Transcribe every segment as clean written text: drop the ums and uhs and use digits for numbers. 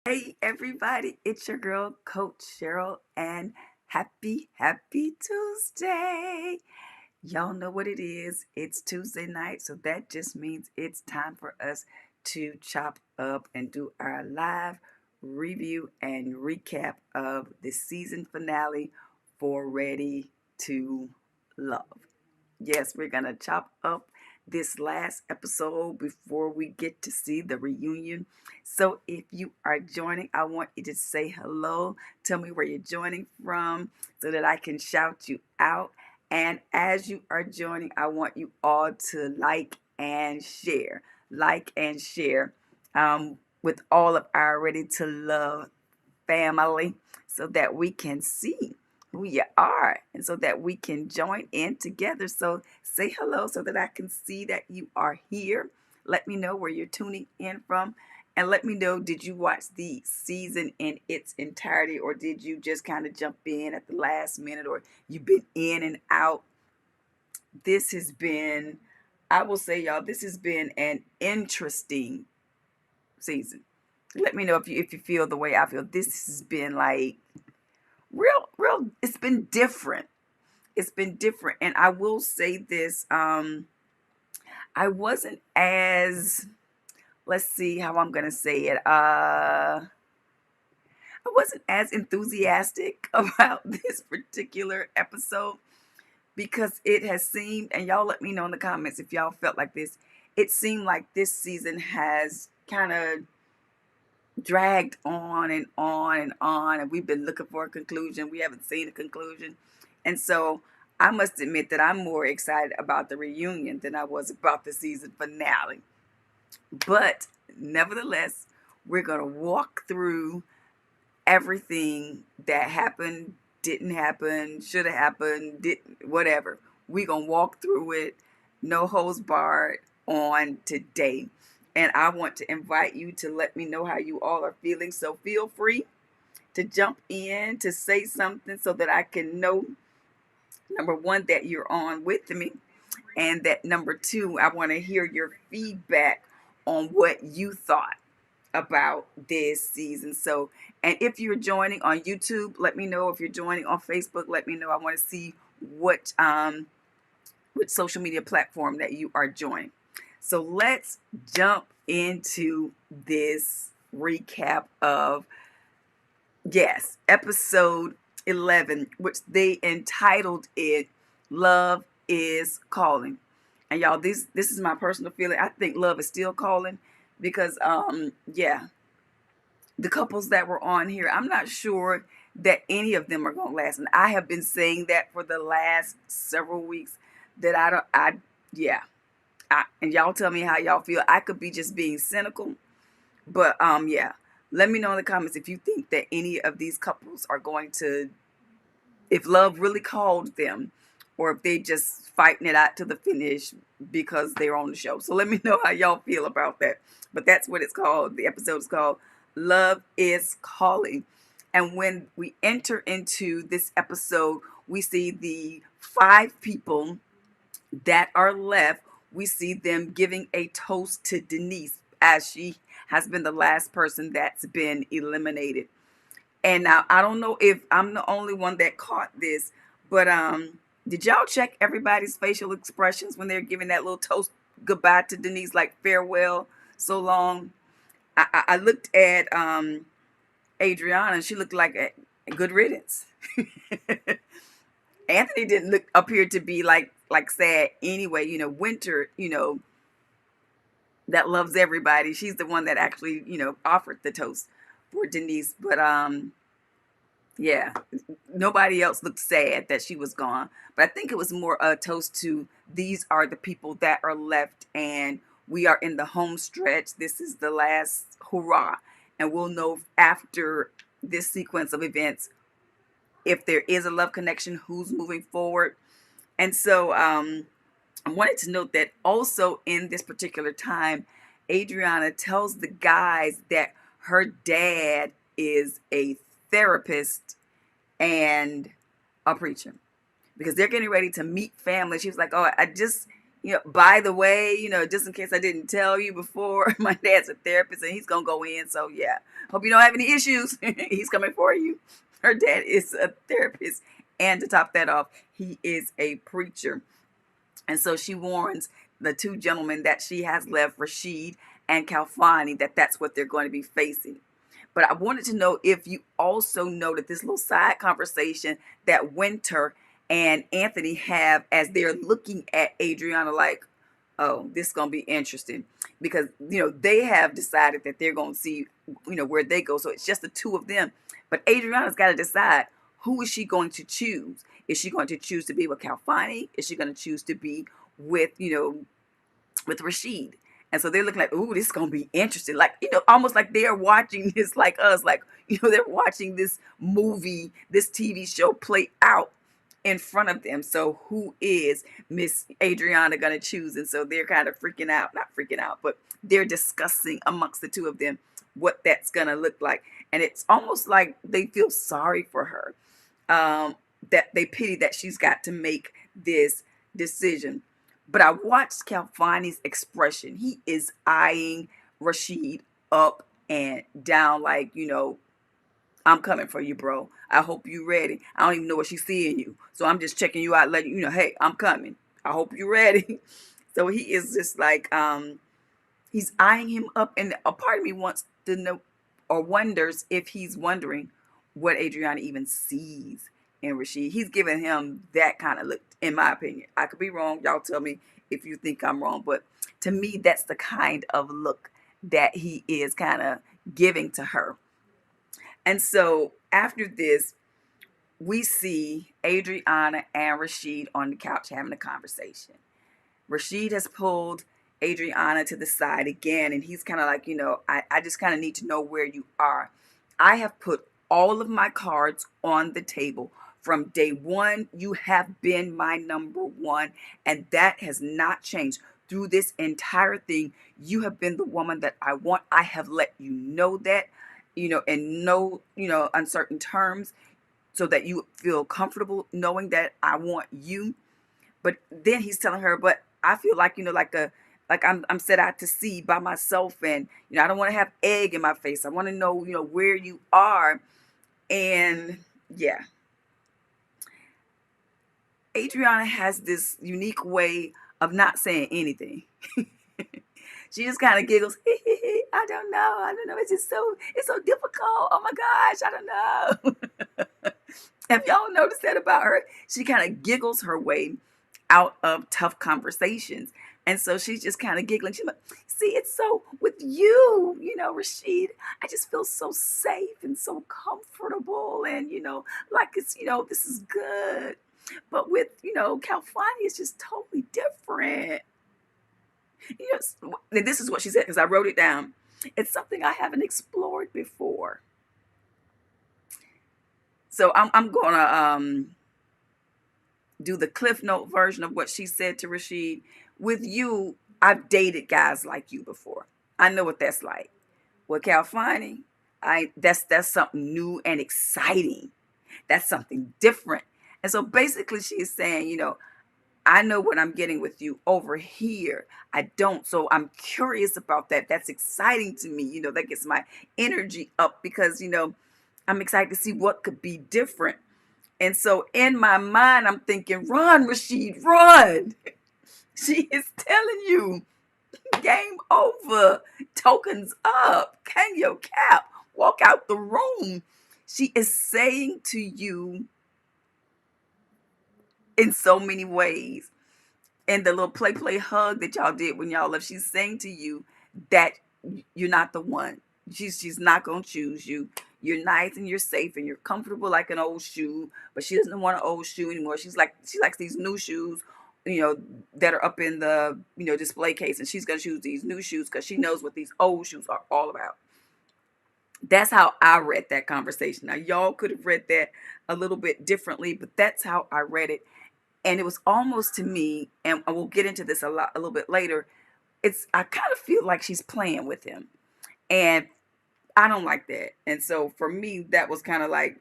Hey everybody, it's your girl Coach Cheryl and happy Tuesday. Y'all know what it is. It's Tuesday night, so that just means it's time for us to chop up and do our live review and recap of the season finale for Ready to Love. Yes, we're going to chop up this last episode before we get to see the reunion. So if you are joining, I want you to say hello. Tell me where you're joining from so that I can shout you out. And as you are joining, I want you all to like and share. Like and share with all of our Ready to Love family so that we can see who you are and so that we can join in together. So say hello so that I can see that you are here. Let me know where you're tuning in from. And let me know, did you watch the season in its entirety, or did you just kind of jump in at the last minute, or you've been in and out? This has been, I will say, y'all, this has been an interesting season. Let me know if you feel the way I feel. This has been like real. It's been different. It's been different, and I will say this. I wasn't as, let's see how I'm gonna say it. I wasn't as enthusiastic about this particular episode because it has seemed, and y'all let me know in the comments if y'all felt like this. It seemed like this season has kind of dragged on and on and on, and we've been looking for a conclusion. We haven't seen a conclusion. And so I must admit that I'm more excited about the reunion than I was about the season finale. But nevertheless, we're going to walk through everything that happened, didn't happen, should have happened, didn't, whatever. We're going to walk through it, no holds barred on today. And I want to invite you to let me know how you all are feeling. So feel free to jump in, to say something so that I can know, number one, that you're on with me. And that number two, I want to hear your feedback on what you thought about this season. So, and if you're joining on YouTube, let me know. If you're joining on Facebook, let me know. I want to see what social media platform that you are joining. So let's jump into this recap of, yes, episode 11, which they entitled it Love is Calling. And y'all, this is my personal feeling. I think love is still calling because yeah, the couples that were on here, I'm not sure that any of them are going to last. And I have been saying that for the last several weeks that yeah. And y'all tell me how y'all feel. I could be just being cynical, but yeah. Let me know in the comments if you think that any of these couples are going to, if love really called them, or if they just fighting it out to the finish because they're on the show. So let me know how y'all feel about that. But that's what it's called. The episode is called Love is Calling. And when we enter into this episode, we see the 5 people that are left. We see them giving a toast to Denise, as she has been the last person that's been eliminated. And now I don't know if I'm the only one that caught this, but did y'all check everybody's facial expressions when they're giving that little toast goodbye to Denise, like farewell, so long? I looked at Adriana, and she looked like a good riddance. Anthony didn't look appear to be like sad anyway. Winter, that loves everybody. She's the one that actually, offered the toast for Denise. But yeah, nobody else looked sad that she was gone. But I think it was more a toast to, these are the people that are left, and we are in the home stretch. This is the last hurrah, and we'll know after this sequence of events if there is a love connection, who's moving forward. And so I wanted to note that also in this particular time, Adriana tells the guys that her dad is a therapist and a preacher, because they're getting ready to meet family. She was like, oh, I just By the way, just in case I didn't tell you before, my dad's a therapist and he's gonna go in. So yeah, hope you don't have any issues. He's coming for you. Her dad is a therapist, and to top that off, he is a preacher. And so she warns the two gentlemen that she has left, Rasheed and Kelfani, that that's what they're going to be facing. But I wanted to know if you also noted this little side conversation that Winter and Anthony have as they're looking at Adriana like, oh, this is going to be interesting. Because, they have decided that they're going to see, where they go. So it's just the two of them. But Adriana's got to decide, who is she going to choose? Is she going to choose to be with Kelfani? Is she going to choose to be with, with Rasheed? And so they're looking like, ooh, this is gonna be interesting. Like, almost like they're watching this like us, like, they're watching this movie, this TV show play out in front of them. So who is Miss Adriana gonna choose? And so they're kind of freaking out, not freaking out, but they're discussing amongst the two of them what that's gonna look like. And it's almost like they feel sorry for her. That they pity that she's got to make this decision. But I watched Kelfani's expression. He is eyeing Rasheed up and down, like, I'm coming for you, bro. I hope you ready. I don't even know what she's seeing you. So I'm just checking you out, letting you know, hey, I'm coming. I hope you're ready. So he is just like, he's eyeing him up. And a part of me wants to know or wonders if he's wondering what Adriana even sees in Rasheed. He's giving him that kind of look, in my opinion. I could be wrong. Y'all tell me if you think I'm wrong. But to me, that's the kind of look that he is kind of giving to her. And so after this, we see Adriana and Rasheed on the couch having a conversation. Rasheed has pulled Adriana to the side again, and he's kind of like, I just kind of need to know where you are. I have put all of my cards on the table. From day one, you have been my number one, and that has not changed. Through this entire thing, you have been the woman that I want. I have let you know that, in no, uncertain terms, so that you feel comfortable knowing that I want you. But then he's telling her, but I feel like, like I'm set out to sea by myself, and I don't want to have egg in my face. I want to know, where you are. And yeah, Adriana has this unique way of not saying anything. She just kind of giggles. I don't know. It's so difficult. Oh my gosh, I don't know. Have y'all noticed that about her? She kind of giggles her way out of tough conversations. And so she's just kind of giggling. She's like, see, it's so with you, Rasheed, I just feel so safe and so comfortable. And, like it's, this is good. But with, Kelfani, it's just totally different. And this is what she said, because I wrote it down. It's something I haven't explored before. So I'm going to do the Cliff Note version of what she said to Rasheed. With you, I've dated guys like you before. I know what that's like. With Kelfani, that's something new and exciting. That's something different. And so basically she's saying, I know what I'm getting with you over here. I don't. So I'm curious about that. That's exciting to me. That gets my energy up because, I'm excited to see what could be different. And so in my mind, I'm thinking, run, Rasheed, run. She is telling you, game over, tokens up, hang your cap, walk out the room. She is saying to you in so many ways. And the little play hug that y'all did when y'all left, she's saying to you that you're not the one. She's not going to choose you. You're nice and you're safe and you're comfortable like an old shoe, but she doesn't want an old shoe anymore. She likes these new shoes, that are up in the, display case, and she's going to choose these new shoes because she knows what these old shoes are all about. That's how I read that conversation. Now, y'all could have read that a little bit differently, but that's how I read it. And it was almost to me, and I will get into this a little bit later. I kind of feel like she's playing with him, and I don't like that. And so for me, that was kind of like,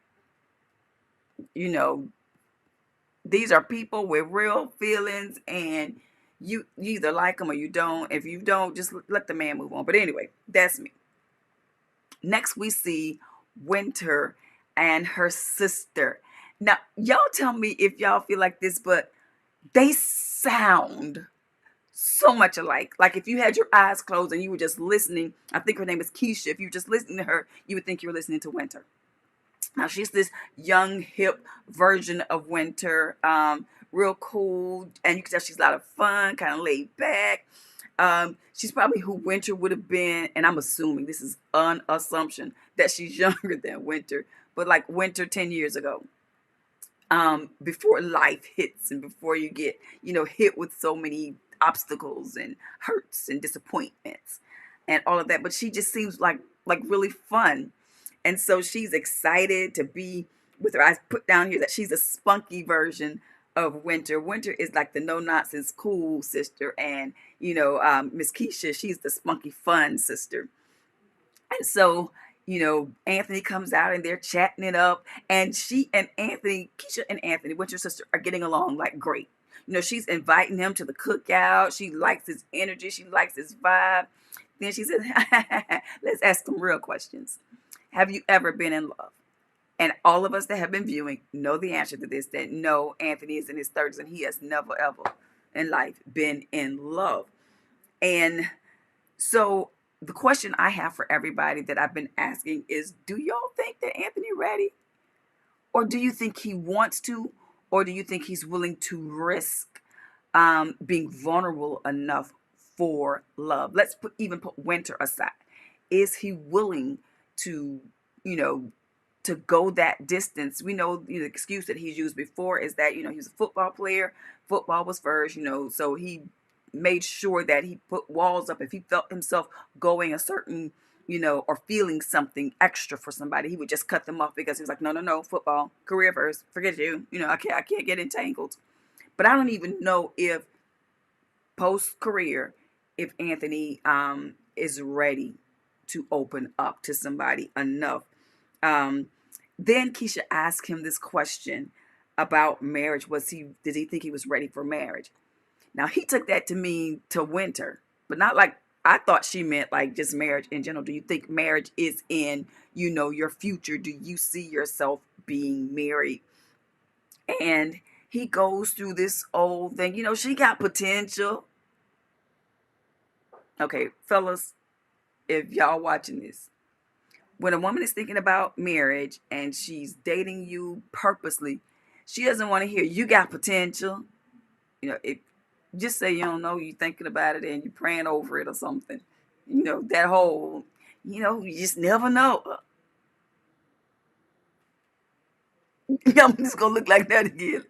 these are people with real feelings, and You either like him or you don't. If you don't, just let the man move on. But anyway, that's me. Next, we see Winter and her sister. Now, y'all tell me if y'all feel like this, but they sound so much alike. Like if you had your eyes closed and you were just listening, I think her name is Keisha. If you were just listening to her, you would think you were listening to Winter. Now she's this young, hip version of Winter, real cool, and you can tell she's a lot of fun, kind of laid back. She's probably who Winter would have been, and I'm assuming this is an assumption that she's younger than Winter, but like Winter 10 years ago, before life hits and before you get, hit with so many obstacles and hurts and disappointments and all of that. But she just seems like really fun. And so she's excited to be with her. I put down here that she's a spunky version of Winter. Winter is like the no nonsense cool sister, and Miss Keisha, she's the spunky fun sister. And so, Anthony comes out and they're chatting it up. And she and Anthony, Keisha and Anthony, Winter's sister, are getting along like great. She's inviting him to the cookout. She likes his energy. She likes his vibe. Then she says, let's ask some real questions. Have you ever been in love? And all of us that have been viewing know the answer to this, that no, Anthony is in his 30s and he has never, ever in life been in love. And so the question I have for everybody that I've been asking is, do y'all think that Anthony ready? Or do you think he wants to? Or do you think he's willing to risk being vulnerable enough for love? Let's even put Winter aside. Is he willing to, you know, to go that distance? We know, the excuse that he's used before is that, he was a football player. Football was first, so he made sure that he put walls up. If he felt himself going a certain, or feeling something extra for somebody, he would just cut them off because he was like, no, no, no, football, career first, forget you. I can't get entangled. But I don't even know if post career, if Anthony is ready to open up to somebody enough. Um, then Keisha asked him this question about marriage. Did he think he was ready for marriage? Now he took that to mean to Winter, but not like I thought she meant like just marriage in general. Do you think marriage is in, your future? Do you see yourself being married? And he goes through this old thing. She got potential. Okay, fellas, if y'all watching this, when a woman is thinking about marriage and she's dating you purposely, she doesn't want to hear you got potential. If just say you don't know, you thinking about it and you praying over it or something. That whole, you just never know. I'm just gonna look like that again.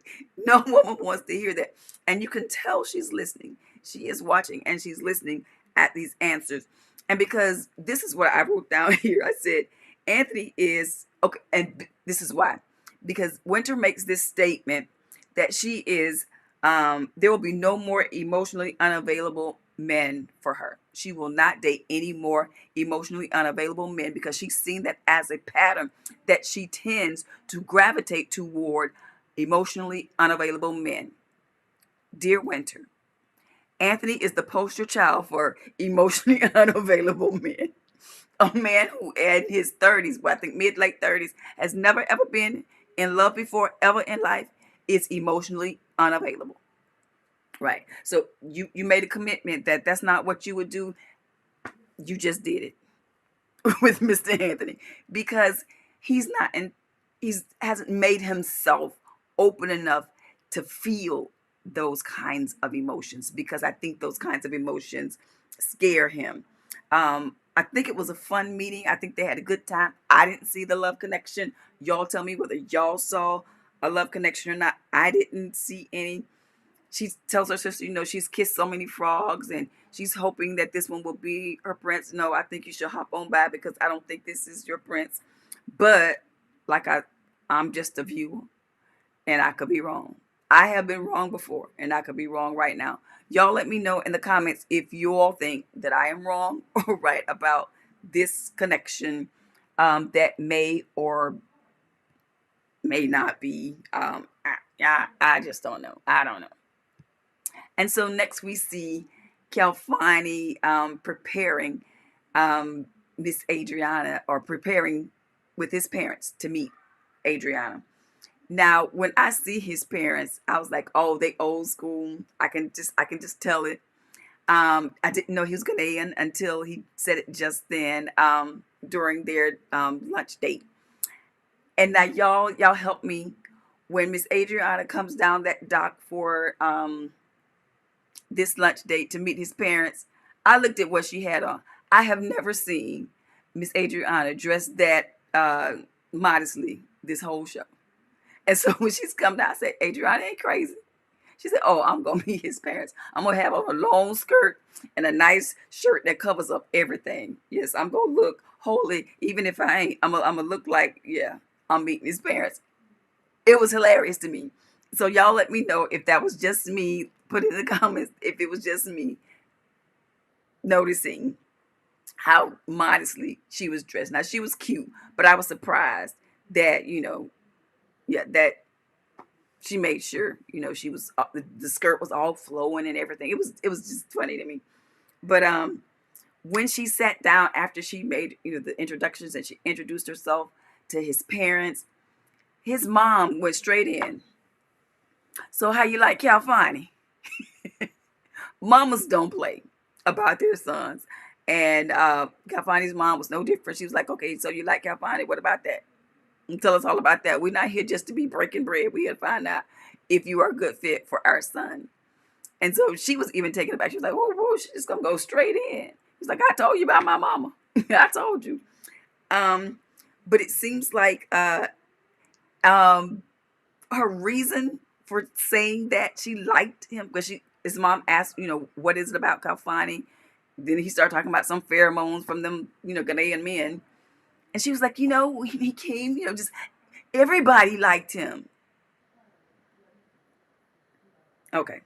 No woman wants to hear that. And you can tell she's listening. She is watching and she's listening at these answers. And because this is what I wrote down here, I said, Anthony is okay, and this is why. Because Winter makes this statement that she is there will be no more emotionally unavailable men for her. She will not date any more emotionally unavailable men because she's seen that as a pattern, that she tends to gravitate toward emotionally unavailable men. Dear Winter, Anthony is the poster child for emotionally unavailable men. A man who in his 30s, well, I think mid late 30s, has never ever been in love before, ever in life, is emotionally unavailable. Right. So you made a commitment that that's not what you would do. You just did it with Mr. Anthony because he's not and he's hasn't made himself open enough to feel those kinds of emotions, because I think those kinds of emotions scare him. I think it was a fun meeting. I think they had a good time. I didn't see the love connection. Y'all tell me whether y'all saw a love connection or not. I didn't see any. She tells her sister, she's kissed so many frogs and she's hoping that this one will be her prince. No, I think you should hop on by because I don't think this is your prince. But like I'm just a viewer and I could be wrong. I have been wrong before and I could be wrong right now. Y'all let me know in the comments if you all think that I am wrong or right about this connection that may or may not be. I just don't know. I don't know. And so next we see Kelfani preparing Miss Adriana, or preparing with his parents to meet Adriana. Now, when I see his parents, I was like, "Oh, they old school." I can just tell it. I didn't know he was Ghanaian until he said it just then during their lunch date. And now y'all help me when Miss Adriana comes down that dock for this lunch date to meet his parents. I looked at what she had on. I have never seen Miss Adriana dressed that modestly this whole show. And so when she's come down, I said, Adriana ain't crazy. She said, "Oh, I'm gonna meet his parents. I'm gonna have on a long skirt and a nice shirt that covers up everything. Yes, I'm gonna look holy, even if I ain't. I'm gonna look like, yeah, I'm meeting his parents." It was hilarious to me. So y'all let me know if that was just me. Put in the comments if it was just me noticing how modestly she was dressed. Now she was cute, but I was surprised that yeah, that she made sure she was the skirt was all flowing and everything. It was just funny to me. But when she sat down after she made the introductions and she introduced herself to his parents, his mom went straight in. "So how you like Kelfani?" Mamas don't play about their sons. And Kelfani's mom was no different. She was like, "Okay, so you like Kelfani? What about that? And tell us all about that. We're not here just to be breaking bread. We here to find out if you are a good fit for our son." And so she was even taken aback. She was like, "Whoa, whoa, she's just gonna go straight in." He's like, "I told you about my mama. I told you." Um, but it seems like um her reason for saying that she liked him because his mom asked, "What is it about Kalfani?" Then he started talking about some pheromones from them, Ghanaian men. And she was like, he came, just everybody liked him. Okay.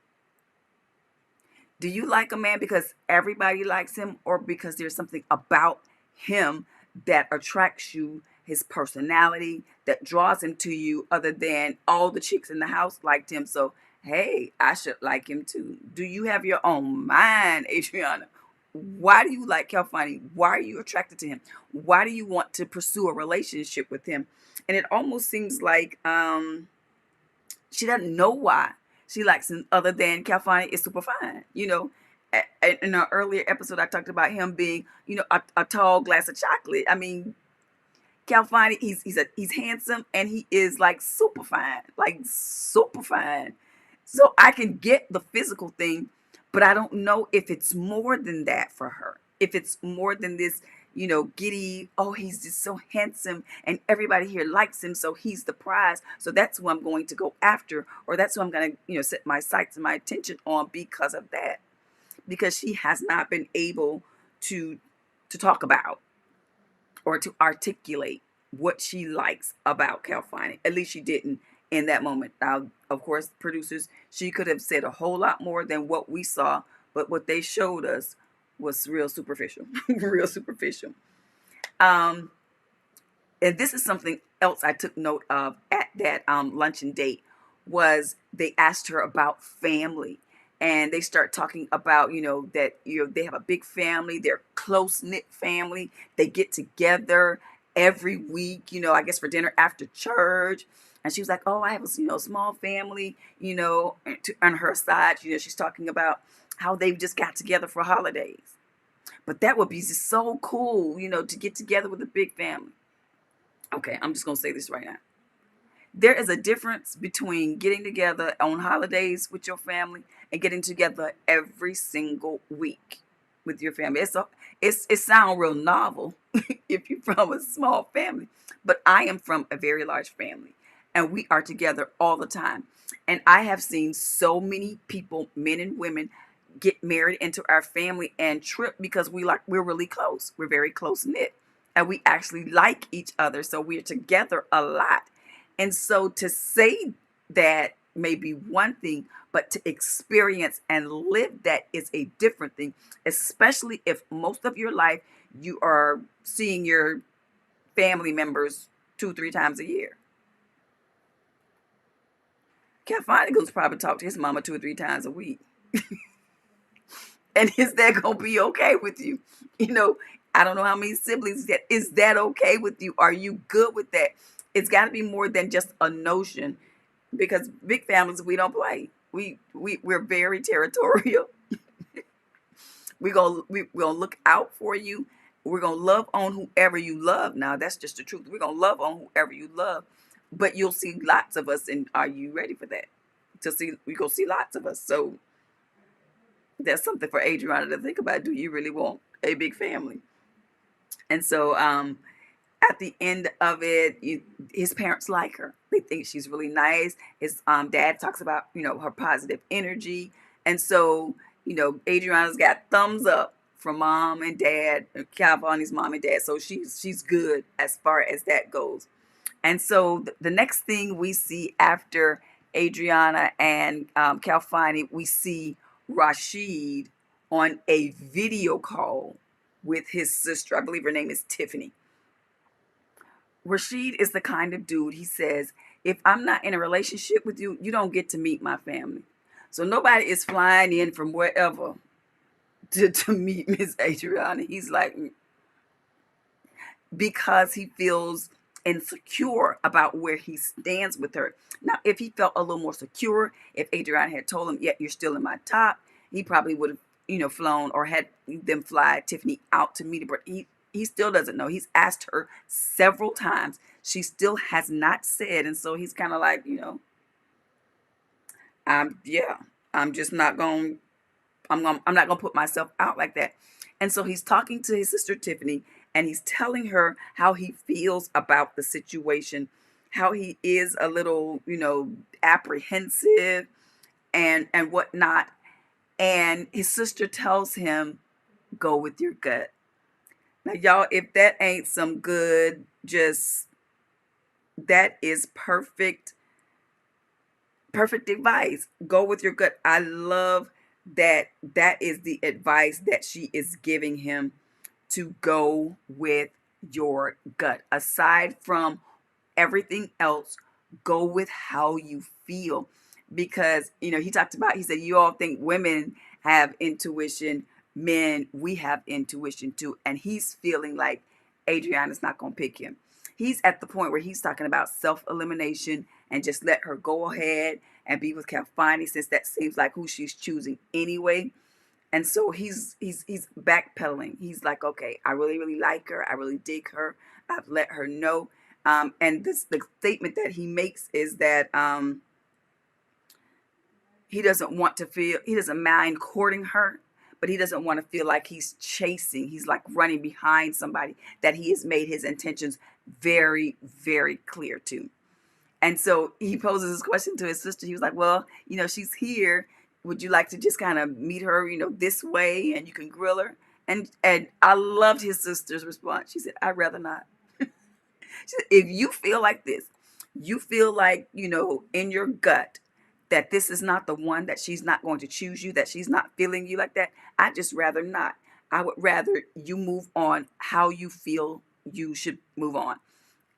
Do you like a man because everybody likes him, or because there's something about him that attracts you, his personality that draws him to you, other than all the chicks in the house liked him? So, hey, I should like him too. Do you have your own mind, Adriana? Why do you like Kelfani? Why are you attracted to him? Why do you want to pursue a relationship with him? And it almost seems like she doesn't know why she likes him, other than Kelfani is super fine. In an earlier episode, I talked about him being, a tall glass of chocolate. I mean, Kelfani, he's handsome and he is like super fine. So I can get the physical thing, but I don't know if it's more than that for her. If it's more than this, giddy, "Oh, he's just so handsome and everybody here likes him, so he's the prize. So that's who I'm going to go after, or that's who I'm going to, set my sights and my attention on because of that." Because she has not been able to talk about or to articulate what she likes about Calfani. At least she didn't in that moment. Now, of course, producers, she could have said a whole lot more than what we saw, but what they showed us was real superficial, real superficial. Um, and this is something else I took note of at that luncheon date, was they asked her about family, and they start talking about that they have a big family, they're close knit family, they get together every week, I guess for dinner after church. And she was like, "Oh, I have a small family," on her side, she's talking about how they've just got together for holidays. But that would be just so cool, to get together with a big family. Okay, I'm just gonna say this right now. There is a difference between getting together on holidays with your family and getting together every single week with your family. It sounds real novel if you're from a small family, but I am from a very large family, and we are together all the time. And I have seen so many people, men and women, get married into our family and trip because we're really close. We're very close knit, and we actually like each other, so we're together a lot. And so to say that may be one thing, but to experience and live that is a different thing, especially if most of your life you are seeing your family members 2, 3 times a year. Cat Fonnego's probably talk to his mama 2 or 3 times a week. And is that gonna be okay with you? You know, I don't know how many siblings that is that okay with you? Are you good with that? It's got to be more than just a notion, because big families, we don't play. We're very territorial. We're gonna look out for you. We're gonna love on whoever you love. Now that's just the truth. We're gonna love on whoever you love, but you'll see lots of us. And are you ready for that? To see, we go see lots of us. So that's something for Adriana to think about. Do you really want a big family? And so at the end of it, his parents like her. They think she's really nice. His dad talks about, her positive energy. And so, Adriana's got thumbs up from mom and dad, Kelfani's mom and dad. So she's good as far as that goes. And so the next thing we see after Adriana and Kelfani, we see Rasheed on a video call with his sister. I believe her name is Tiffany. Rasheed is the kind of dude, he says, if I'm not in a relationship with you, you don't get to meet my family. So nobody is flying in from wherever to meet Miss Adriana. He's like, because he feels insecure about where he stands with her. Now, if he felt a little more secure, if Adriana had told him, yeah, you're still in my top, he probably would have, flown or had them fly Tiffany out to meet her. But he still doesn't know. He's asked her several times. She still has not said. And so he's kind of like, yeah, I'm just not going, I'm not going to put myself out like that. And so he's talking to his sister Tiffany, and he's telling her how he feels about the situation, how he is a little, apprehensive and whatnot. And his sister tells him, go with your gut. Now, y'all, if that ain't some good, just, that is perfect advice. Go with your gut. I love that is the advice that she is giving him, to go with your gut. Aside from everything else, go with how you feel. Because, he said, you all think women have intuition, men, we have intuition too. And he's feeling like Adriana's not going to pick him. He's at the point where he's talking about self-elimination and just let her go ahead and be with Kelfani, since that seems like who she's choosing anyway. And so he's backpedaling. He's like, okay, I really, really like her. I really dig her. I've let her know. And the statement that he makes is that he doesn't mind courting her, but he doesn't want to feel like he's chasing. He's like running behind somebody that he has made his intentions very, very clear to. And so he poses this question to his sister. He was like, well, she's here. Would you like to just kind of meet her, this way, and you can grill her? And I loved his sister's response. She said, I'd rather not. She said, if you feel like this, you feel like, in your gut that this is not the one, that she's not going to choose you, that she's not feeling you like that, I'd just rather not. I would rather you move on how you feel you should move on.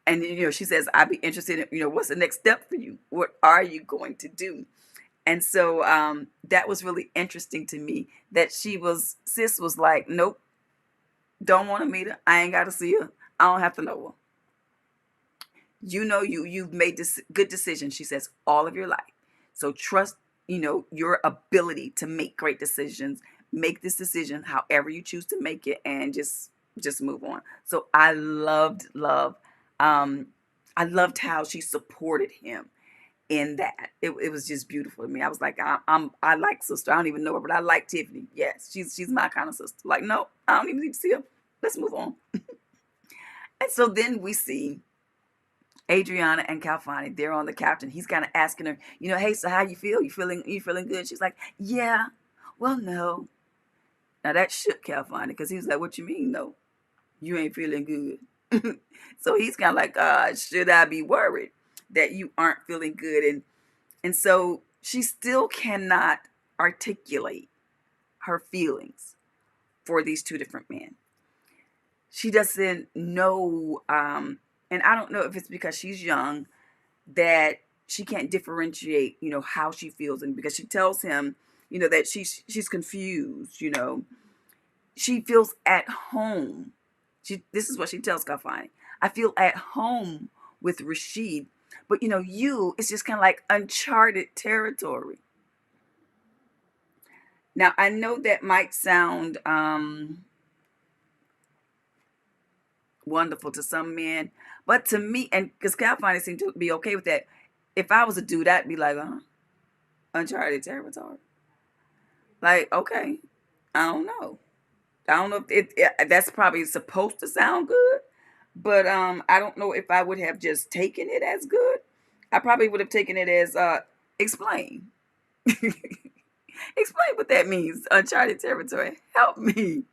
And, she says, I'd be interested in, what's the next step for you? What are you going to do? And so that was really interesting to me, that sis was like, nope, don't want to meet her. I ain't got to see her. I don't have to know her. You've made this good decision, she says, all of your life. So trust, your ability to make great decisions. Make this decision however you choose to make it, and just move on. So I loved how she supported him in that. It was just beautiful to me. I was like, I like sister. I don't even know her, but I like Tiffany. Yes, she's my kind of sister. Like, no, I don't even need to see her. Let's move on. And so then we see Adriana and Kelfani. They're on the couch, and he's kind of asking her, hey, so how you feel? You feeling good? She's like, yeah. Well, no. Now that shook Kelfani, because he was like, what you mean, no? You ain't feeling good. So he's kind of like, should I be worried that you aren't feeling good? And so she still cannot articulate her feelings for these two different men. She doesn't know, and I don't know if it's because she's young, that she can't differentiate, how she feels. And because she tells him that she's confused. She feels at home. This is what she tells Kelfani. I feel at home with Rasheed, but it's just kind of like uncharted territory. Now I know that might sound wonderful to some men, but to me, and because Kelfani seemed to be okay with that, if I was a dude, I'd be like, uncharted territory. Like, okay, I don't know. I don't know if that's probably supposed to sound good, but I don't know if I would have just taken it as good. I probably would have taken it as explain. Explain what that means, uncharted territory. Help me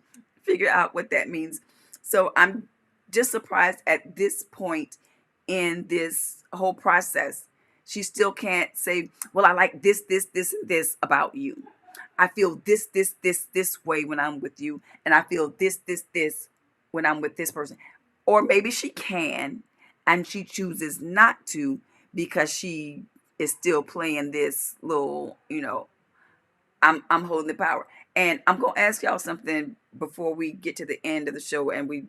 figure out what that means. So I'm just surprised at this point in this whole process. She still can't say, well, I like this, and this about you. I feel this way when I'm with you, and I feel this when I'm with this person. Or maybe she can, and she chooses not to because she is still playing this little, I'm holding the power. And I'm gonna ask y'all something before we get to the end of the show and we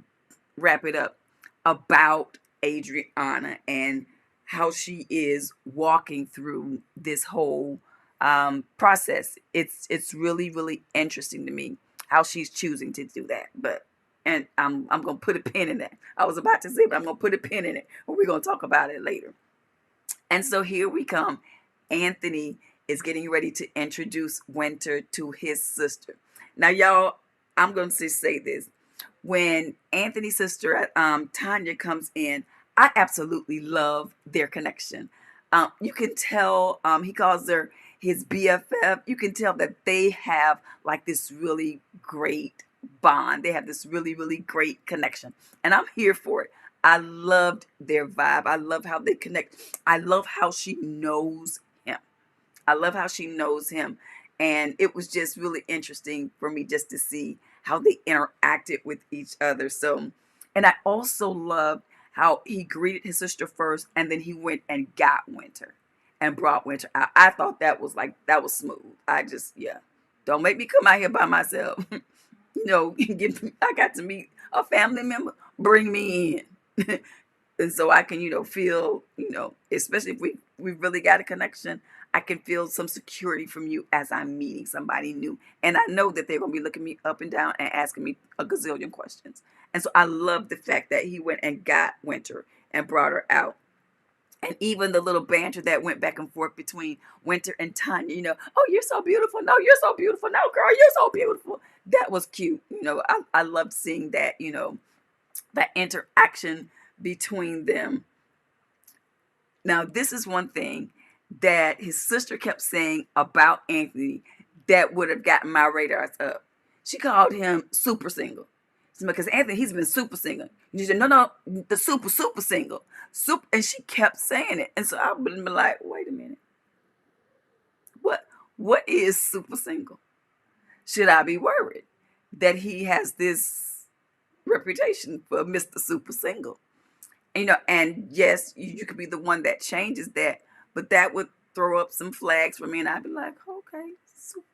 wrap it up about Adriana and how she is walking through this whole process. It's really really interesting to me how she's choosing to do that. But and I'm gonna put a pin in that. I was about to say, but I'm gonna put a pin in it. But we're gonna talk about it later. And so here we come. Anthony is getting ready to introduce Winter to his sister. Now, y'all, I'm going to say this. When Anthony's sister, Tanya, comes in, I absolutely love their connection. You can tell he calls her his BFF. You can tell that they have like this really great bond. They have this really, really great connection. And I'm here for it. I loved their vibe. I love how they connect. I love how she knows him. I love how she knows him. And it was just really interesting for me just to see how they interacted with each other. So, and I also loved how he greeted his sister first and then he went and got Winter and brought Winter out. I thought that was smooth. Yeah. Don't make me come out here by myself. I got to meet a family member. Bring me in. And so I can, feel, especially if we really got a connection, I can feel some security from you as I'm meeting somebody new. And I know that they're going to be looking me up and down and asking me a gazillion questions. And so I love the fact that he went and got Winter and brought her out. And even the little banter that went back and forth between Winter and Tanya, oh, you're so beautiful. No, you're so beautiful. No, girl, you're so beautiful. That was cute. I loved seeing that, that interaction between them. Now, this is one thing that his sister kept saying about Anthony that would have gotten my radars up. She called him super single. Because Anthony, he's been super single. You said, no, the super single. Super, and she kept saying it. And so I would have been like, wait a minute. What is super single? Should I be worried that he has this reputation for Mr. Super Single? And yes, you could be the one that changes that, but that would throw up some flags for me, and I'd be like, okay,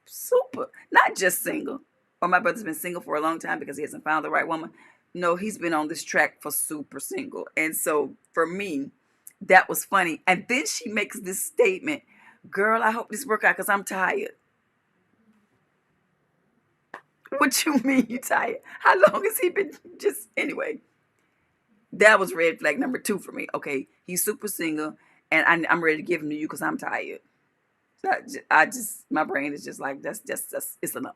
super, not just single. Or my brother's been single for a long time because he hasn't found the right woman. No, he's been on this track for super single, and so for me, that was funny. And then she makes this statement, "Girl, I hope this work out because I'm tired." What you mean you tired? How long has he been just anyway? That was red flag number 2 for me. Okay, he's super single, and I'm ready to give him to you because I'm tired. My brain is just like, that's it's enough.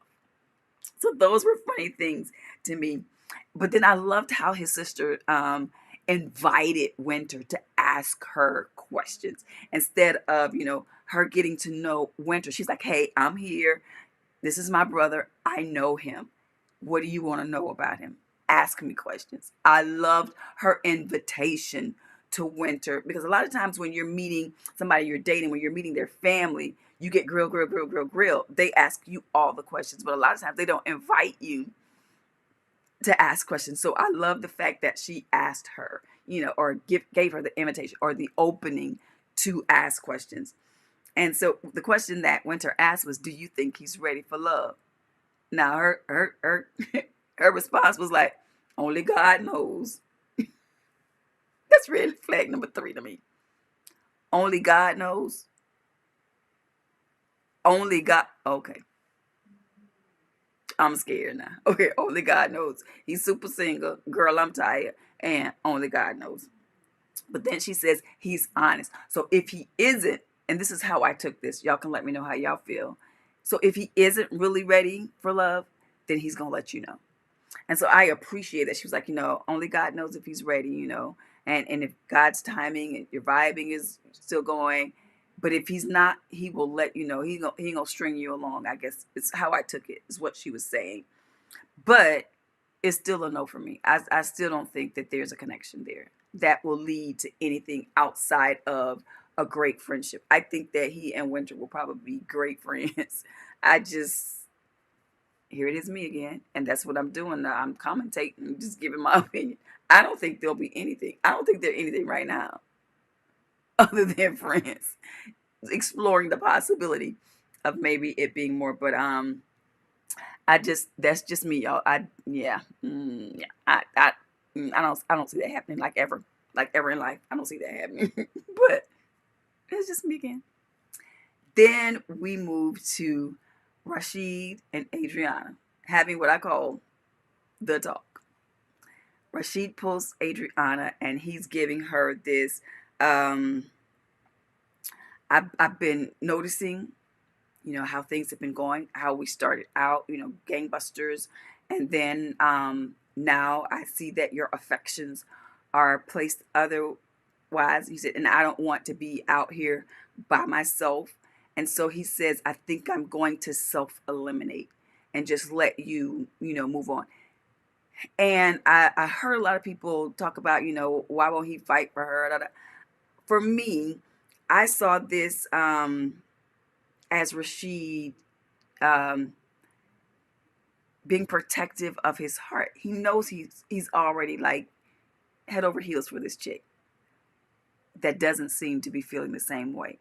So those were funny things to me. But then I loved how his sister invited Winter to ask her questions instead of, her getting to know Winter. She's like, hey, I'm here. This is my brother. I know him. What do you want to know about him? Ask me questions. I loved her invitation to Winter because a lot of times when you're meeting somebody you're dating, when you're meeting their family, you get grill. They ask you all the questions, but a lot of times they don't invite you to ask questions. So I love the fact that she asked her, or gave her the invitation or the opening to ask questions. And so the question that Winter asked was, do you think he's ready for love? Now her response was like, only God knows. That's red flag number 3 to me. Only God knows. Only God. Okay, I'm scared now. Okay, only God knows. He's super single. Girl, I'm tired. And only God knows. But then she says he's honest. So if he isn't, and this is how I took this, y'all can let me know how y'all feel. So if he isn't really ready for love, then he's going to let you know. And so I appreciate that. She was like, only God knows if he's ready. And if God's timing and your vibing is still going, but if he's not, he will let you know. He ain't gonna string you along. I guess it's how I took it, is what she was saying. But it's still a no for me. I still don't think that there's a connection there that will lead to anything outside of a great friendship. I think that he and Winter will probably be great friends. I just, here it is me again, and that's what I'm doing now. I'm commentating, just giving my opinion. I don't think there'll be anything. I don't think they're anything right now other than friends, exploring the possibility of maybe it being more. But I just, that's just me, y'all. Yeah. I don't see that happening like ever in life. I don't see that happening. But it's just me again. Then we move to Rasheed and Adriana having what I call the talk. Rasheed pulls Adriana and he's giving her this. Um, I've been noticing, how things have been going, how we started out, gangbusters. And then now I see that your affections are placed otherwise. He said, and I don't want to be out here by myself. And so he says, I think I'm going to self eliminate and just let you, move on. And I heard a lot of people talk about, why won't he fight for her? Da, da. For me, I saw this as Rasheed um, being protective of his heart. He knows he's already like head over heels for this chick that doesn't seem to be feeling the same way.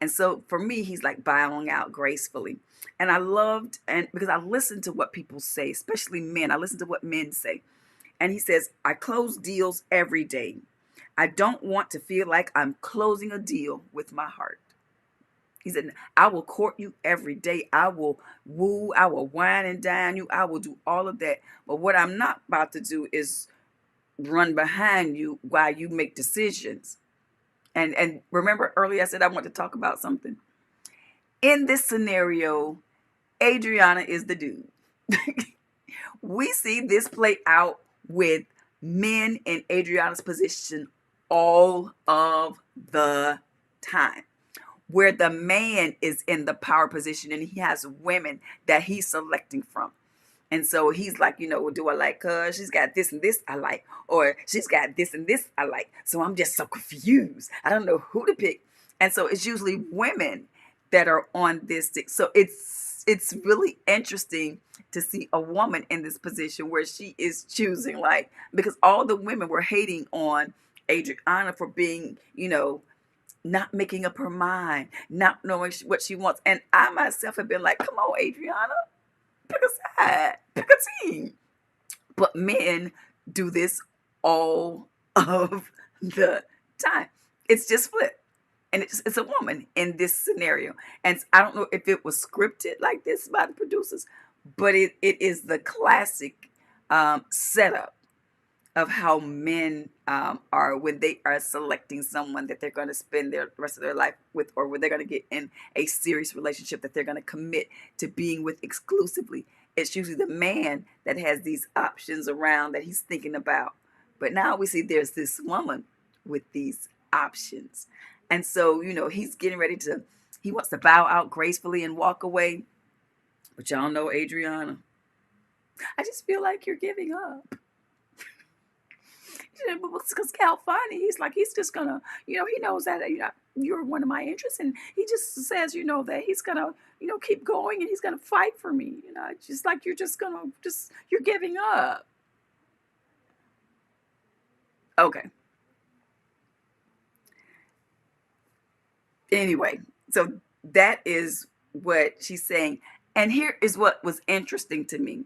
And so for me, he's like bowing out gracefully. And I loved, and because I listened to what people say, especially men, I listen to what men say. And he says, I close deals every day. I don't want to feel like I'm closing a deal with my heart. He said, I will court you every day. I will woo, I will wine and dine you. I will do all of that. But what I'm not about to do is run behind you while you make decisions. And remember earlier I said I want to talk about something. In this scenario, Adriana is the dude. We see this play out with men in Adriana's position all of the time, where the man is in the power position and he has women that he's selecting from. And so he's like, well, do I like her? She's got this and this I like, or she's got this and this I like. So I'm just so confused. I don't know who to pick. And so it's usually women that are on this stick. So it's really interesting to see a woman in this position where she is choosing, like, because all the women were hating on Adriana for being, not making up her mind, not knowing what she wants. And I myself have been like, come on, Adriana, pick a side, pick a team. But men do this all of the time. It's just flip. And it's a woman in this scenario. And I don't know if it was scripted like this by the producers, but it is the classic setup of how men are when they are selecting someone that they're going to spend the rest of their life with, or when they're going to get in a serious relationship that they're going to commit to being with exclusively. It's usually the man that has these options around that he's thinking about. But now we see there's this woman with these options. And so, he's getting ready he wants to bow out gracefully and walk away. But y'all know Adriana. I just feel like you're giving up. Because Kelfani, he's just gonna, he knows that you're one of my interests, and he just says, that he's gonna, keep going and he's gonna fight for me. Just like you're giving up. Okay. Anyway, so that is what she's saying. And here is what was interesting to me,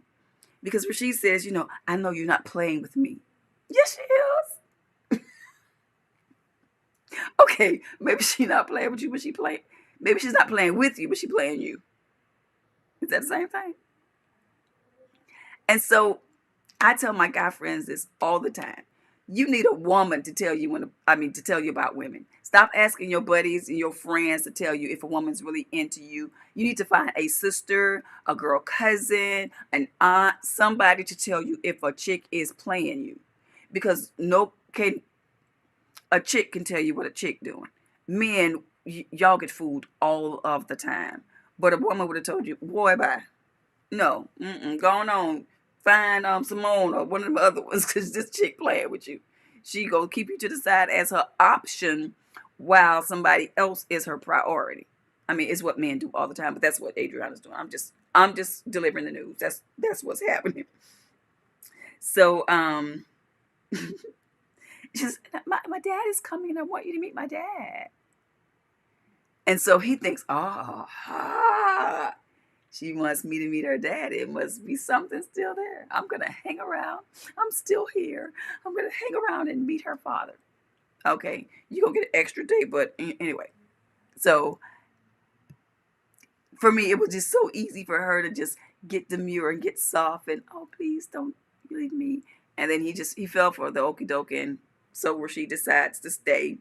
because Rasheed says, I know you're not playing with me. Yes, she is. Okay, maybe she's not playing with you, but she playing. Maybe she's not playing with you, but she playing you. Is that the same thing? And so I tell my guy friends this all the time. You need a woman to tell you to tell you about women. Stop asking your buddies and your friends to tell you if a woman's really into you. You need to find a sister, a girl cousin, an aunt, somebody to tell you if a chick is playing you. Because no can a chick can tell you what a chick doing. Men, y'all get fooled all of the time. But a woman would have told you, boy, bye. No, going on. Find Simone or one of the other ones, because this chick playing with you. She gonna keep you to the side as her option while somebody else is her priority. I mean, it's what men do all the time, but that's what Adriana's doing. I'm just delivering the news. That's what's happening. So she's my dad is coming and I want you to meet my dad. And so he thinks, she wants me to meet her dad. It must be something still there. I'm going to hang around. I'm still here. I'm going to hang around and meet her father. Okay, you're going to get an extra day, but anyway. So for me, it was just so easy for her to just get demure and get soft and, oh, please don't leave me. And then he fell for the okie doke. And so where she decides to stay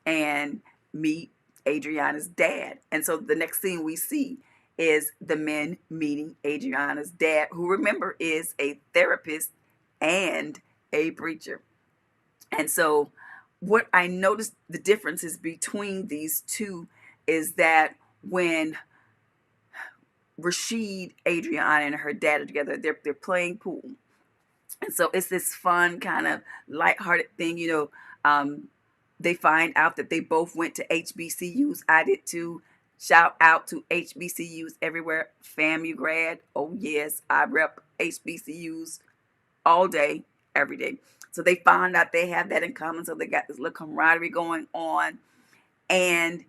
and meet Adriana's dad. And so the next thing we see is the men meeting Adriana's dad, who, remember, is a therapist and a preacher. And so what I noticed the differences between these two is that when Rasheed, Adriana, and her dad are together, they're playing pool. And so it's this fun kind of lighthearted thing, they find out that they both went to HBCUs. I did too. Shout out to HBCUs everywhere. FAMU grad. Oh, yes. I rep HBCUs all day, every day. So they found out they have that in common. So they got this little camaraderie going on. And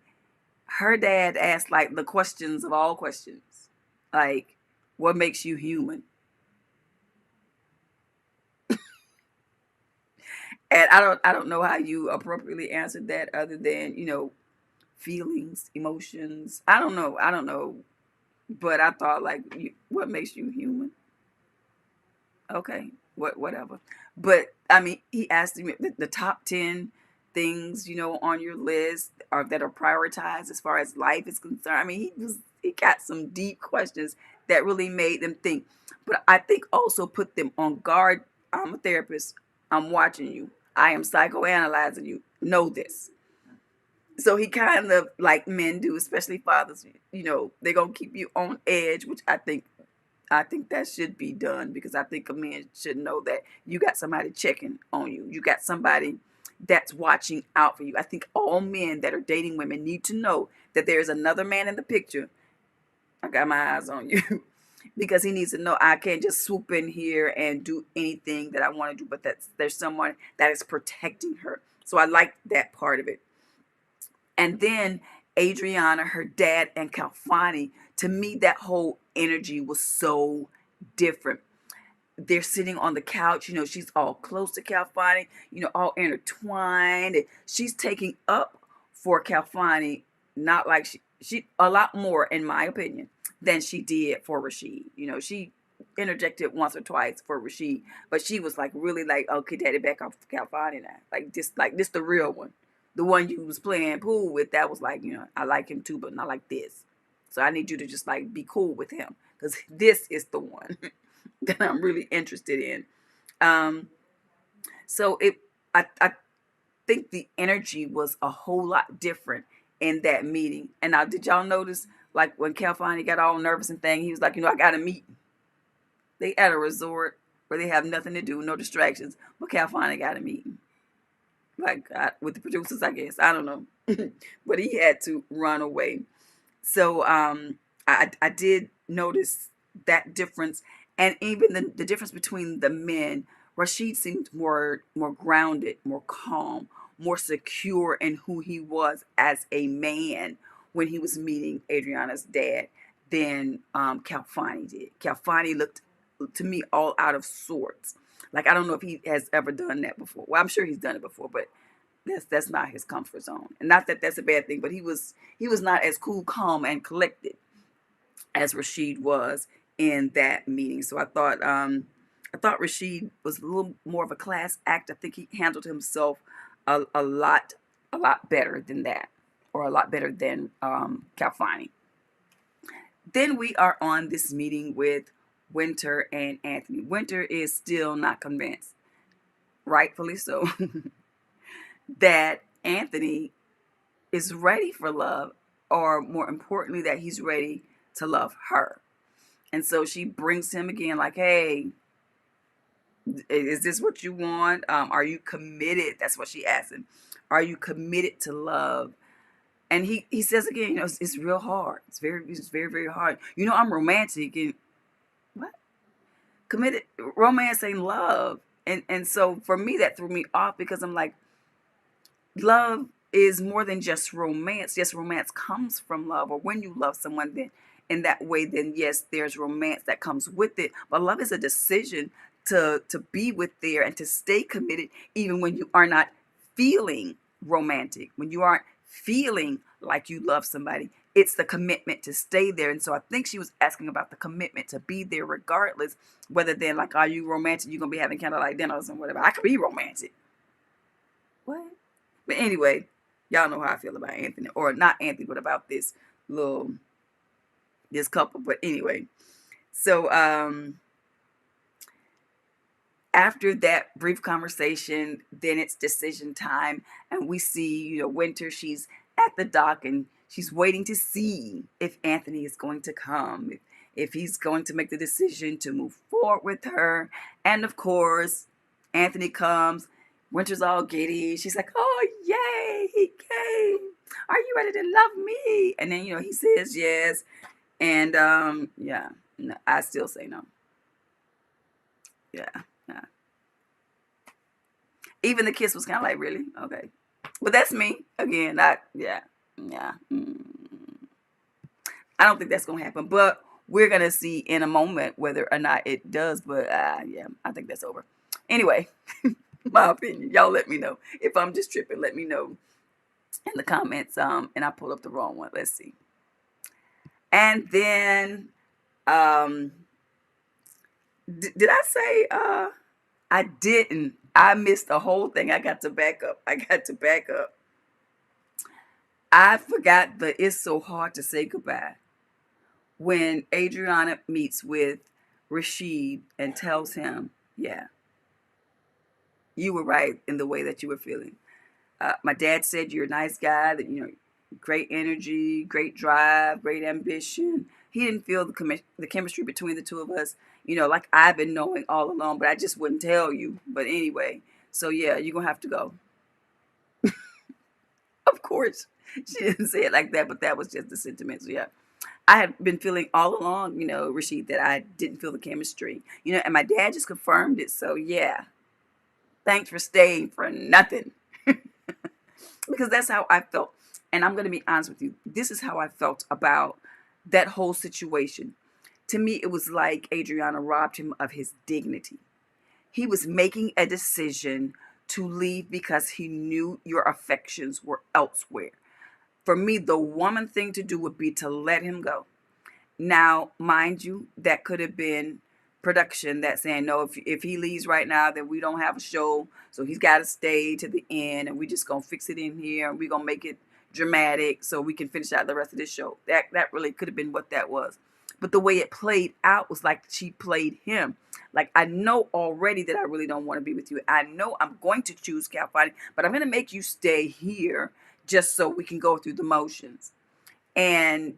her dad asked, like, the questions of all questions. Like, what makes you human? And I don't know how you appropriately answered that, other than, feelings, emotions. I don't know. But I thought, like, what makes you human? Okay, whatever. But I mean, he asked me the top 10 things, on your list are that are prioritized as far as life is concerned. I mean, he got some deep questions that really made them think. But I think also put them on guard. I'm a therapist. I'm watching you. I am psychoanalyzing you. Know this. So he kind of, like men do, especially fathers, they're gonna keep you on edge, which I think that should be done, because I think a man should know that you got somebody checking on you. You got somebody that's watching out for you. I think all men that are dating women need to know that there's another man in the picture. I got my eyes on you. Because he needs to know I can't just swoop in here and do anything that I want to do, but there's someone that is protecting her. So I like that part of it. And then Adriana, her dad, and Kelfani, to me, that whole energy was so different. They're sitting on the couch, she's all close to Kelfani, all intertwined. She's taking up for Kelfani, not like she a lot more, in my opinion, than she did for Rasheed. She interjected once or twice for Rasheed, but she was like really like, okay, daddy, back off Kelfani now. Like this the real one. The one you was playing pool with, that was like, I like him too, but not like this. So I need you to just like be cool with him, because this is the one that I'm really interested in. Um, so I think the energy was a whole lot different in that meeting. And now, did y'all notice, like, when Kelfani got all nervous and thing, he was like, I got a meeting. They at a resort where they have nothing to do, no distractions, but Kelfani got a meeting. Like, with the producers, I guess. I don't know. But he had to run away. So I did notice that difference. And even the difference between the men. Rasheed seemed more grounded, more calm, more secure in who he was as a man, when he was meeting Adriana's dad than Kelfani did. Kelfani looked to me all out of sorts. Like, I don't know if he has ever done that before. Well, I'm sure he's done it before, but that's not his comfort zone. And not that that's a bad thing, but he was not as cool, calm, and collected as Rasheed was in that meeting. So I thought Rasheed was a little more of a class act. I think he handled himself a lot better than that, or a lot better than Kelfani. Then we are on this meeting with Winter and Anthony. Winter is still not convinced, rightfully so, that Anthony is ready for love, or more importantly, that he's ready to love her. And so she brings him again, like, hey, is this what you want? Are you committed? That's what she asked him. Are you committed to love? And he says again, it's real hard. It's very, very hard. I'm romantic, and what? Committed romance ain't love. And so for me, that threw me off, because I'm like, love is more than just romance. Yes, romance comes from love, or when you love someone, then in that way, then yes, there's romance that comes with it. But love is a decision to be with there and to stay committed, even when you are not feeling romantic, when you aren't feeling like you love somebody. It's the commitment to stay there. And so I think she was asking about the commitment to be there regardless, whether then, like, are you romantic? You're gonna be having candlelight dinners and whatever. I could be romantic. What? But anyway, y'all know how I feel about Anthony, or not Anthony, but about this couple. But anyway, so after that brief conversation, then it's decision time, and we see, Winter. She's at the dock, and she's waiting to see if Anthony is going to come, if he's going to make the decision to move forward with her. And of course, Anthony comes. Winter's all giddy. She's like, "Oh, yay, he came. Are you ready to love me?" And then, he says yes. And yeah, no, I still say no. Yeah, yeah. Even the kiss was kind of like, really? Okay. But that's me. Again, yeah, yeah. I don't think that's going to happen. But we're going to see in a moment whether or not it does. But yeah, I think that's over. Anyway, my opinion. Y'all let me know. If I'm just tripping, let me know in the comments. And I pulled up the wrong one. Let's see. And then, did I say, I didn't. I missed the whole thing. I got to back up. I forgot, but it's so hard to say goodbye. When Adriana meets with Rasheed and tells him, yeah, you were right in the way that you were feeling. My dad said you're a nice guy, that, great energy, great drive, great ambition. He didn't feel the chemistry between the two of us, like I've been knowing all along, but I just wouldn't tell you. But anyway, so yeah, you're going to have to go. Of course, she didn't say it like that, but that was just the sentiment. So yeah, I had been feeling all along, Rasheed, that I didn't feel the chemistry, and my dad just confirmed it. So yeah, thanks for staying for nothing. Because that's how I felt. And I'm going to be honest with you. This is how I felt about that whole situation. To me, it was like Adriana robbed him of his dignity. He was making a decision to leave because he knew your affections were elsewhere. For me, the woman thing to do would be to let him go. Now, mind you, that could have been production that saying, no, if he leaves right now, then we don't have a show. So he's got to stay to the end, and we just going to fix it in here, and we're going to make it dramatic so we can finish out the rest of this show. That really could have been what that was. But the way it played out was like she played him. Like, I know already that I really don't want to be with you. I know I'm going to choose Kelfani, but I'm going to make you stay here just so we can go through the motions. And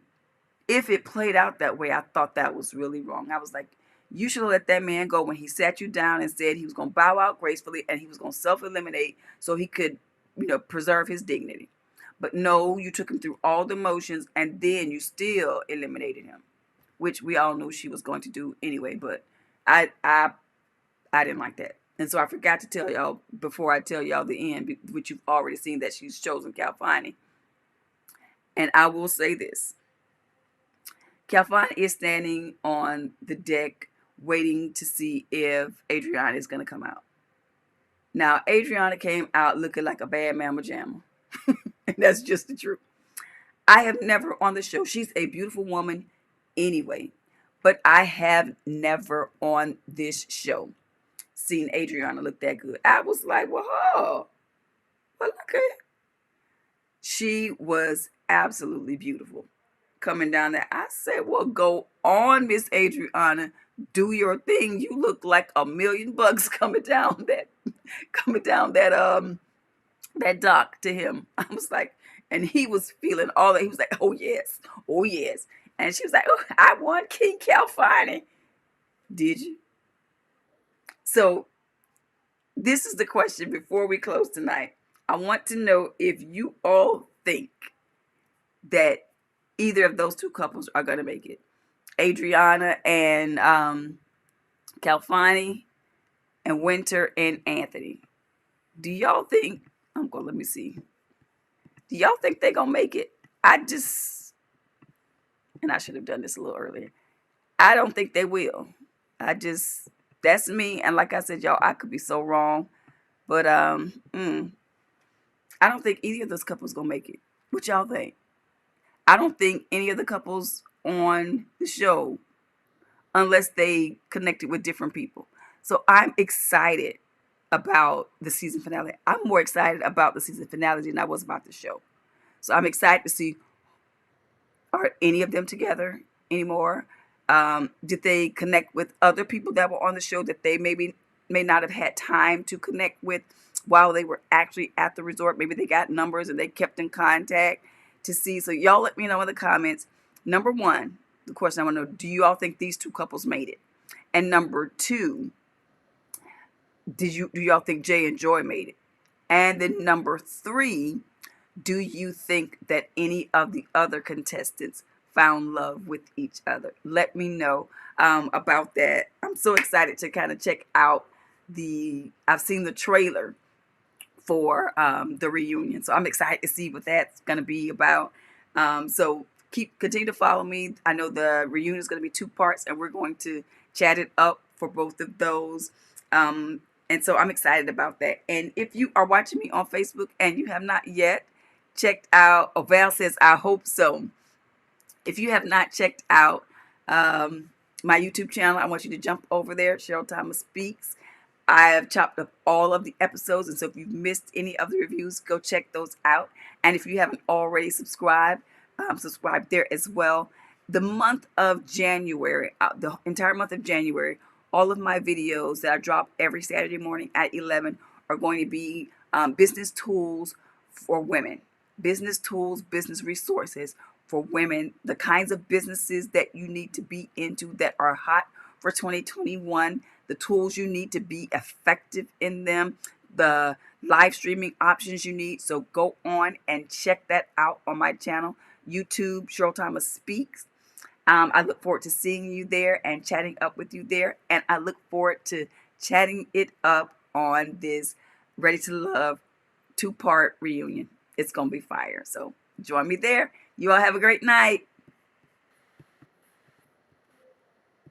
if it played out that way, I thought that was really wrong. I was like, you should have let that man go when he sat you down and said he was going to bow out gracefully and he was going to self-eliminate so he could, preserve his dignity. But no, you took him through all the motions and then you still eliminated him, which we all knew she was going to do anyway. But I didn't like that. And so I forgot to tell y'all before I tell y'all the end, which you've already seen, that she's chosen Kelfani. And I will say this. Kelfani is standing on the deck waiting to see if Adriana is going to come out. Now, Adriana came out looking like a bad mama jamma. And that's just the truth. I have never on the show, she's a beautiful woman anyway, but I have never on this show seen Adriana look that good. I was like, well, okay. She was absolutely beautiful coming down there. I said, well, go on, Miss Adriana. Do your thing. You look like $1,000,000 coming down that dock to him. I was like, and he was feeling all that. He was like, oh yes, oh yes. And she was like, oh, I won King Kelfani. Did you? So this is the question before we close tonight. I want to know if you all think that either of those two couples are going to make it. Adriana and Kelfani, and Winter and Anthony. Do y'all think, let me see. Do y'all think they're going to make it? And I should have done this a little earlier. I don't think they will. That's me. And like I said, y'all, I could be so wrong. But I don't think either of those couples going to make it. What y'all think? I don't think any of the couples on the show, unless they connected with different people. So I'm excited about the season finale. I'm more excited about the season finale than I was about the show. So I'm excited to see, are any of them together anymore? Did they connect with other people that were on the show that they may not have had time to connect with while they were actually at the resort? Maybe they got numbers and they kept in contact to see. So y'all let me know in the comments. Number one, the question I want to know, do you all think these two couples made it? And number two, do y'all think Jay and Joy made it? And then number three, do you think that any of the other contestants found love with each other? Let me know about that. I'm so excited to kind of check out I've seen the trailer for the reunion. So I'm excited to see what that's going to be about. So continue to follow me. I know the reunion is going to be 2 parts, and we're going to chat it up for both of those. And so I'm excited about that. And if you are watching me on Facebook and you have not yet checked out, Val says, I hope so. If you have not checked out my YouTube channel, I want you to jump over there, Cheryl Thomas Speaks. I have chopped up all of the episodes, and so if you've missed any of the reviews, go check those out. And if you haven't already subscribed, subscribe there as well. The month of January, the entire month of January, all of my videos that I drop every Saturday morning at 11 are going to be business tools for women. Business tools, business resources for women, the kinds of businesses that you need to be into that are hot for 2021, the tools you need to be effective in them, the live streaming options you need. So go on and check that out on my channel, YouTube, Cheryl Thomas Speaks. I look forward to seeing you there and chatting up with you there. And I look forward to chatting it up on this Ready to Love 2-part reunion. It's going to be fire. So join me there. You all have a great night.